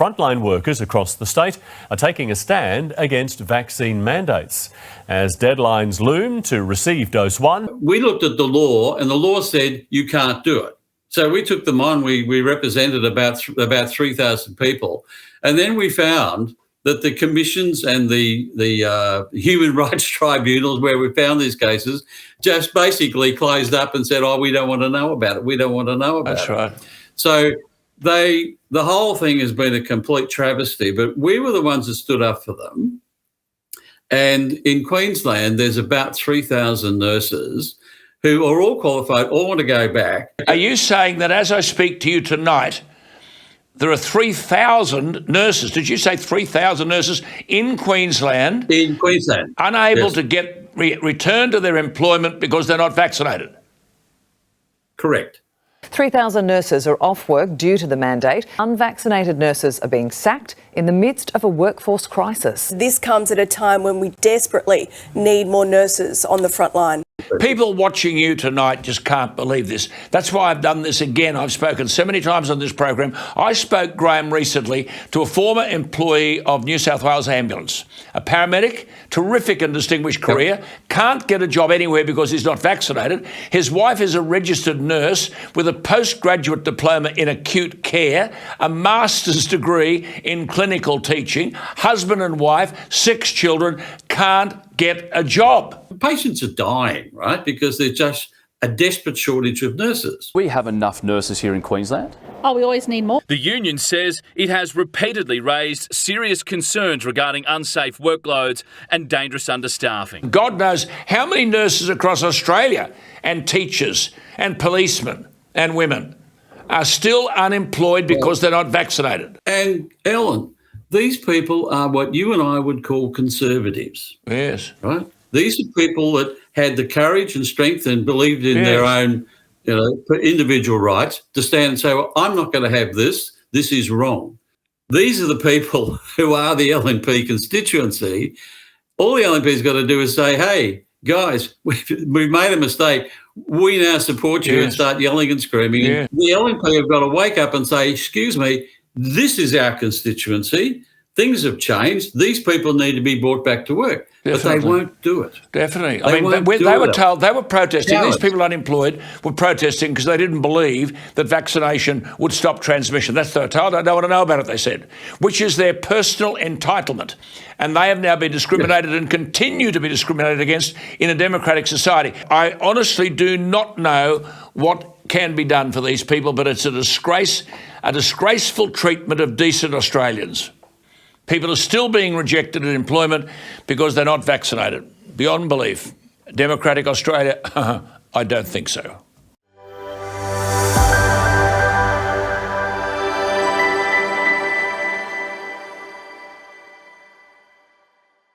Frontline workers across the state are taking a stand against vaccine mandates as deadlines loom to receive dose 1. We looked at the law and the law said you can't do it. So we took them on. We represented about 3,000 people. And then we found that the commissions and the human rights tribunals where we found these cases just basically closed up and said, oh, we don't want to know about it. We don't want to know about it. That's right. So the whole thing has been a complete travesty, but we were the ones that stood up for them. And in Queensland, there's about 3,000 nurses who are all qualified, all want to go back. Are you saying that as I speak to you tonight, there are 3,000 nurses, did you say 3,000 nurses in Queensland? In Queensland. Unable Yes. to get return to their employment because they're not vaccinated? Correct. 3,000 nurses are off work due to the mandate. Unvaccinated nurses are being sacked in the midst of a workforce crisis. This comes at a time when we desperately need more nurses on the front line. People watching you tonight just can't believe this. That's why I've done this again. I've spoken so many times on this program. I spoke, Graeme, recently to a former employee of New South Wales Ambulance, a paramedic, terrific and distinguished career, can't get a job anywhere because he's not vaccinated. His wife is a registered nurse with a postgraduate diploma in acute care, a master's degree in clinical teaching, husband and wife, 6 children, can't get a job. Patients are dying, right, because there's just a desperate shortage of nurses. We have enough nurses here in Queensland. Oh, we always need more. The union says it has repeatedly raised serious concerns regarding unsafe workloads and dangerous understaffing. God knows how many nurses across Australia and teachers and policemen and women are still unemployed because they're not vaccinated. And Ellen, these people are what you and I would call conservatives. Yes. Right? These are people that had the courage and strength and believed in their own, individual rights to stand and say, well, I'm not going to have this. This is wrong. These are the people who are the LNP constituency. All the LNP's got to do is say, hey, guys, we've made a mistake. We now support you and start yelling and screaming. Yeah. The LNP have got to wake up and say, excuse me, this is our constituency. Things have changed. These people need to be brought back to work. Definitely. But they won't do it. Definitely. They were told, they were protesting. Cowards. These people unemployed were protesting because they didn't believe that vaccination would stop transmission. That's what they were told. I don't want to know about it, they said, which is their personal entitlement. And they have now been discriminated and continue to be discriminated against in a democratic society. I honestly do not know what can be done for these people, but it's a disgrace, a disgraceful treatment of decent Australians. People are still being rejected in employment because they're not vaccinated. Beyond belief. Democratic Australia, I don't think so.